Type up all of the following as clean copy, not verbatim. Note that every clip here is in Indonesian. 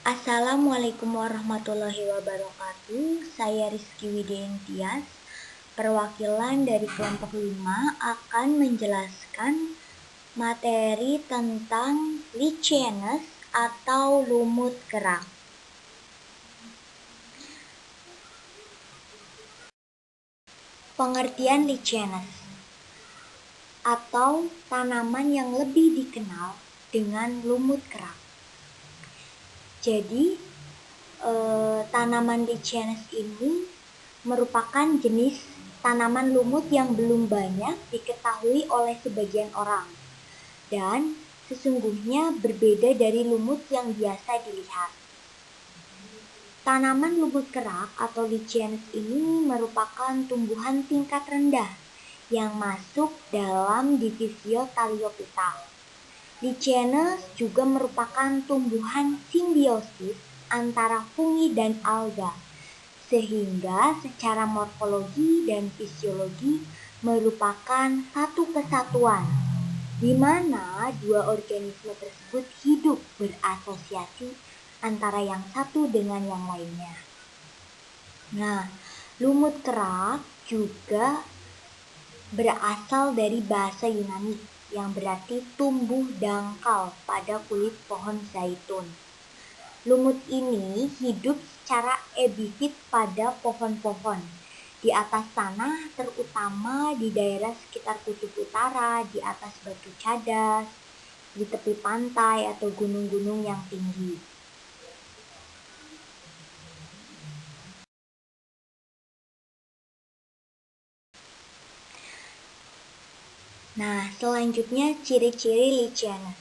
Assalamualaikum warahmatullahi wabarakatuh. Saya Rizky Widentias, perwakilan dari kelompok 5 akan menjelaskan materi tentang Lichenes atau lumut kerak. Pengertian Lichenes atau tanaman yang lebih dikenal dengan lumut kerak. Jadi, tanaman Lichenes ini merupakan jenis tanaman lumut yang belum banyak diketahui oleh sebagian orang dan sesungguhnya berbeda dari lumut yang biasa dilihat. Tanaman lumut kerak atau Lichenes ini merupakan tumbuhan tingkat rendah yang masuk dalam divisio Thaliophyta. Lichenes juga merupakan tumbuhan simbiosis antara fungi dan alga, sehingga secara morfologi dan fisiologi merupakan satu kesatuan, di mana dua organisme tersebut hidup berasosiasi antara yang satu dengan yang lainnya. Nah, lumut kerak juga berasal dari bahasa Yunani yang berarti tumbuh dangkal pada kulit pohon zaitun. Lumut ini hidup secara epifit pada pohon-pohon di atas tanah, terutama di daerah sekitar kutub utara, di atas batu cadas, di tepi pantai atau gunung-gunung yang tinggi. Nah, selanjutnya ciri-ciri Lichenes.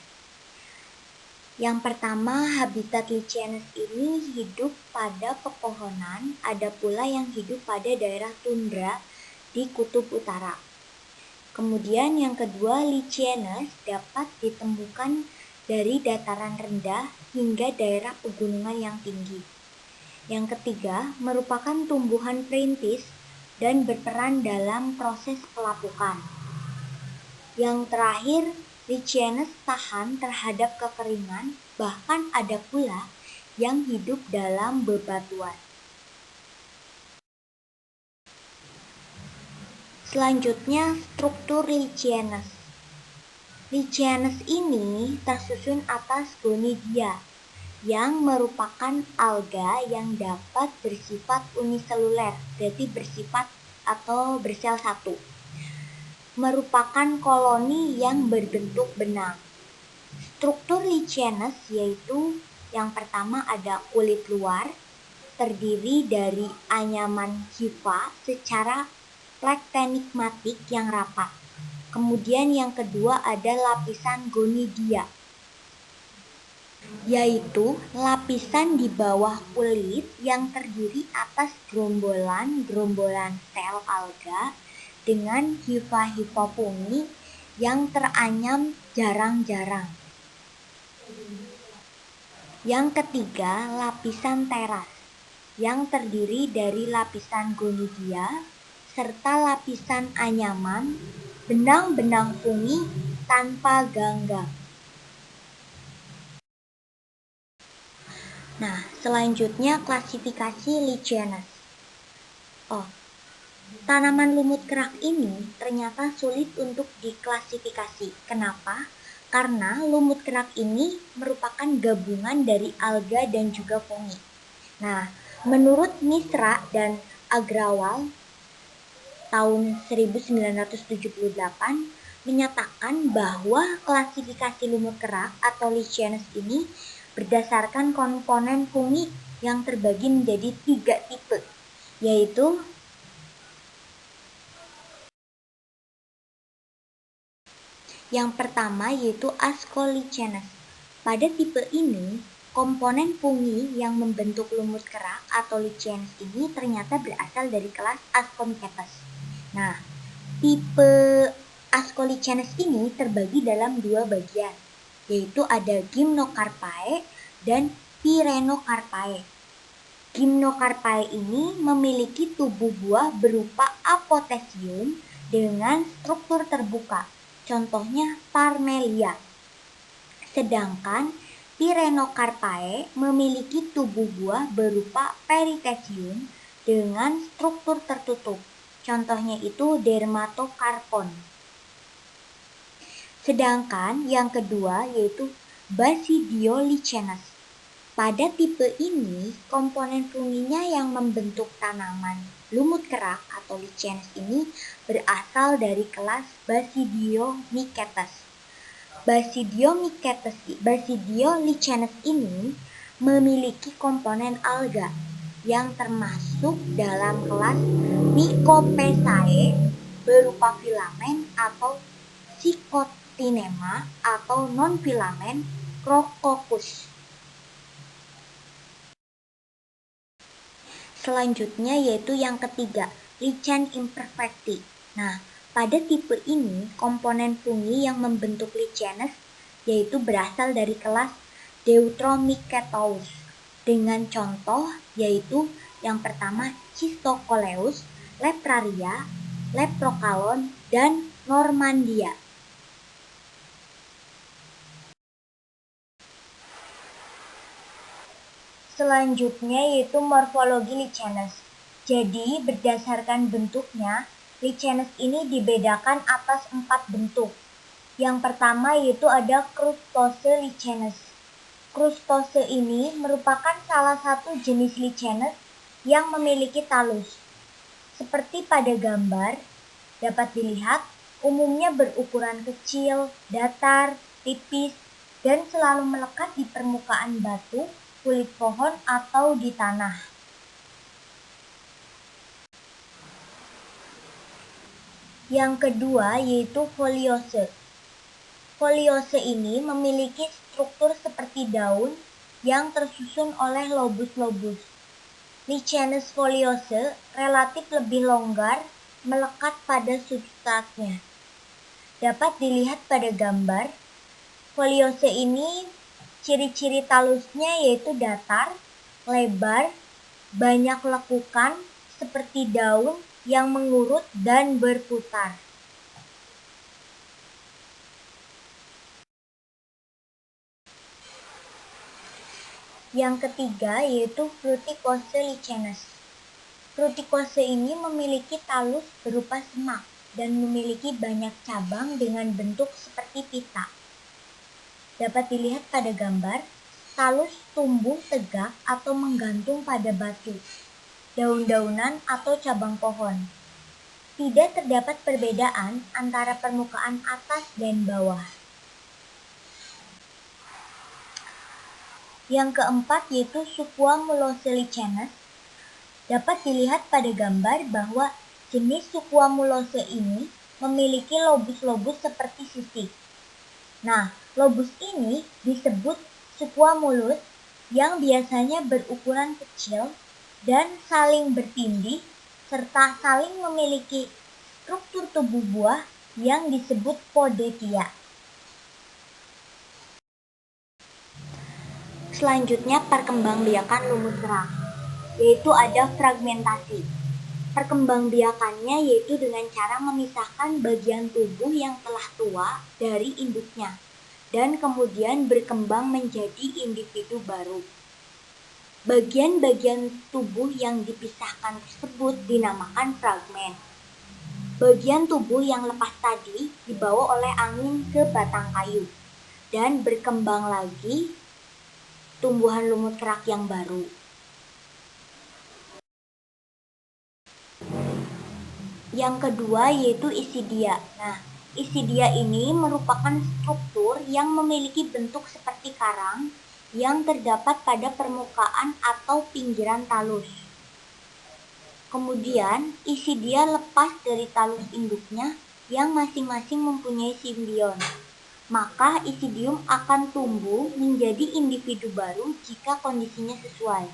Yang pertama, habitat Lichenes ini hidup pada pepohonan, ada pula yang hidup pada daerah tundra di kutub utara. Kemudian yang kedua, Lichenes dapat ditemukan dari dataran rendah hingga daerah pegunungan yang tinggi. Yang ketiga, merupakan tumbuhan perintis dan berperan dalam proses pelapukan. Yang terakhir, Lichenes tahan terhadap kekeringan, bahkan ada pula yang hidup dalam bebatuan. Selanjutnya, struktur Lichenes. Lichenes ini tersusun atas gonidia, yang merupakan alga yang dapat bersifat uniseluler, berarti bersifat atau bersel satu. Merupakan koloni yang berbentuk benang. Struktur Lichenes yaitu yang pertama ada kulit luar, terdiri dari anyaman hifa secara plektenikmatik yang rapat. Kemudian yang kedua ada lapisan gonidia, yaitu lapisan di bawah kulit yang terdiri atas gerombolan sel alga dengan hifa-hifa fungi yang teranyam jarang-jarang. Yang ketiga, lapisan teras yang terdiri dari lapisan gonidia serta lapisan anyaman benang-benang fungi tanpa ganggang. Nah, selanjutnya klasifikasi Lichenes. Tanaman lumut kerak ini ternyata sulit untuk diklasifikasi. Kenapa? Karena lumut kerak ini merupakan gabungan dari alga dan juga fungi. Nah, menurut Misra dan Agrawal tahun 1978 menyatakan bahwa klasifikasi lumut kerak atau Lichenes ini berdasarkan komponen fungi yang terbagi menjadi 3 tipe, yaitu yang pertama yaitu Ascolichenes. Pada tipe ini, komponen fungi yang membentuk lumut kerak atau Lichenes ini ternyata berasal dari kelas Ascomycetes. Nah, tipe Ascolichenes ini terbagi dalam 2 bagian, yaitu ada Gymnocarpae dan Pyrenocarpae. Gymnocarpae ini memiliki tubuh buah berupa apotesium dengan struktur terbuka. Contohnya Parmelia. Sedangkan Pyrenocarpae memiliki tubuh buah berupa perithecium dengan struktur tertutup. Contohnya itu dermatokarpon. Sedangkan yang kedua yaitu Basidiolichenes. Pada tipe ini, komponen funginya yang membentuk tanaman lumut kerak atau lichenes ini berasal dari kelas Basidiomycetes. Basidiolichenes ini memiliki komponen alga yang termasuk dalam kelas Mycopesae berupa filamen atau Psychotinema atau non-filamen Crococcus. Selanjutnya yaitu yang ketiga, lichen imperfecti. Nah, pada tipe ini komponen fungi yang membentuk lichenes yaitu berasal dari kelas Deuteromycetes dengan contoh yaitu yang pertama Schistocoleus, Lepraria, Leprocalon, dan Normandia. Selanjutnya yaitu morfologi lichenes. Jadi berdasarkan bentuknya, lichenes ini dibedakan atas 4 bentuk. Yang pertama yaitu ada crustose lichenes. Crustose ini merupakan salah satu jenis lichenes yang memiliki talus. Seperti pada gambar, dapat dilihat umumnya berukuran kecil, datar, tipis, dan selalu melekat di permukaan batu, kulit pohon, atau di tanah. Yang kedua yaitu foliose. Foliose ini memiliki struktur seperti daun yang tersusun oleh lobus-lobus. Lichenes foliose relatif lebih longgar melekat pada substratnya. Dapat dilihat pada gambar, foliose ini ciri-ciri talusnya yaitu datar, lebar, banyak lekukan seperti daun yang mengurut dan berputar. Yang ketiga yaitu fruticose lichenes. Fruticose ini memiliki talus berupa semak dan memiliki banyak cabang dengan bentuk seperti pita. Dapat dilihat pada gambar, talus tumbuh tegak atau menggantung pada batu, daun-daunan atau cabang pohon. Tidak terdapat perbedaan antara permukaan atas dan bawah. Yang keempat yaitu Suquamulose lichenes. Dapat dilihat pada gambar bahwa jenis Suquamulose ini memiliki lobus-lobus seperti sisik. Nah, lobus ini disebut Suquamulus yang biasanya berukuran kecil dan saling bertindih serta saling memiliki struktur tubuh buah yang disebut podetia. Selanjutnya perkembangbiakan lumut kerak, yaitu ada fragmentasi. Perkembangbiakannya yaitu dengan cara memisahkan bagian tubuh yang telah tua dari induknya dan kemudian berkembang menjadi individu baru. Bagian-bagian tubuh yang dipisahkan tersebut dinamakan fragmen. Bagian tubuh yang lepas tadi dibawa oleh angin ke batang kayu dan berkembang lagi tumbuhan lumut kerak yang baru. Yang kedua yaitu isidia. Nah, isidia ini merupakan struktur yang memiliki bentuk seperti karang yang terdapat pada permukaan atau pinggiran talus. Kemudian, isidia lepas dari talus induknya yang masing-masing mempunyai simbion. Maka isidium akan tumbuh menjadi individu baru jika kondisinya sesuai.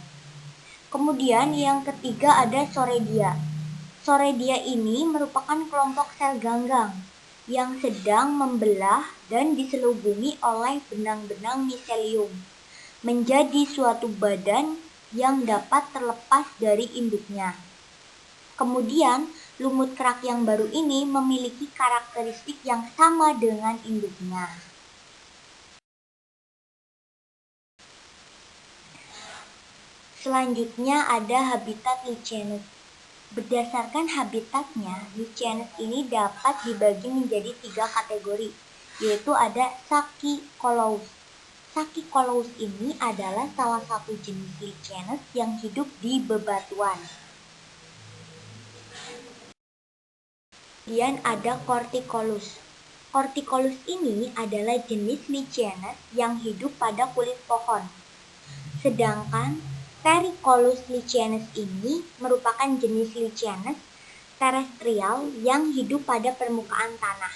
Kemudian yang ketiga ada Soredia. Soredia ini merupakan kelompok sel ganggang yang sedang membelah dan diselubungi oleh benang-benang miselium menjadi suatu badan yang dapat terlepas dari induknya. Kemudian, lumut kerak yang baru ini memiliki karakteristik yang sama dengan induknya. Selanjutnya ada habitat Lichenes. Berdasarkan habitatnya, Lichenes ini dapat dibagi menjadi 3 kategori, yaitu ada Sachycolous. Sachycolous ini adalah salah satu jenis Lichenes yang hidup di bebatuan. Kemudian ada Corticolous. Corticolous ini adalah jenis Lichenes yang hidup pada kulit pohon. Sedangkan Terricolous Lichenes ini merupakan jenis Lichenes terestrial yang hidup pada permukaan tanah.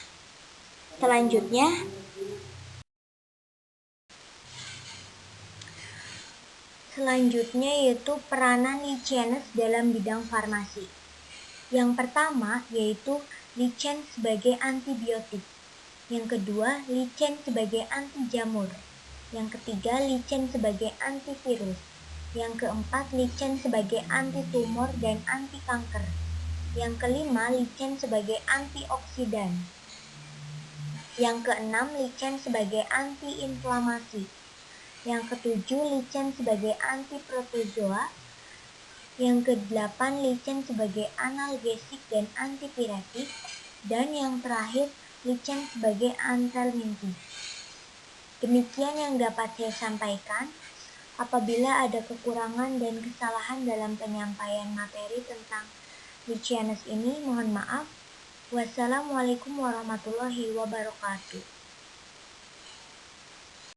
Selanjutnya yaitu peranan Lichenes dalam bidang farmasi. Yang pertama yaitu lichen sebagai antibiotik. Yang kedua, lichen sebagai anti jamur. Yang ketiga, lichen sebagai antivirus. Yang keempat, lichen sebagai anti tumor dan anti kanker. Yang kelima, lichen sebagai antioksidan. Yang keenam, lichen sebagai antiinflamasi. Yang ketujuh, lichen sebagai antiprotozoa. Yang kedelapan, lichen sebagai analgesik dan antipiretik. Dan yang terakhir, lichen sebagai antelmintik. Demikian yang dapat saya sampaikan. Apabila ada kekurangan dan kesalahan dalam penyampaian materi tentang Lichenes ini, mohon maaf. Wassalamualaikum warahmatullahi wabarakatuh.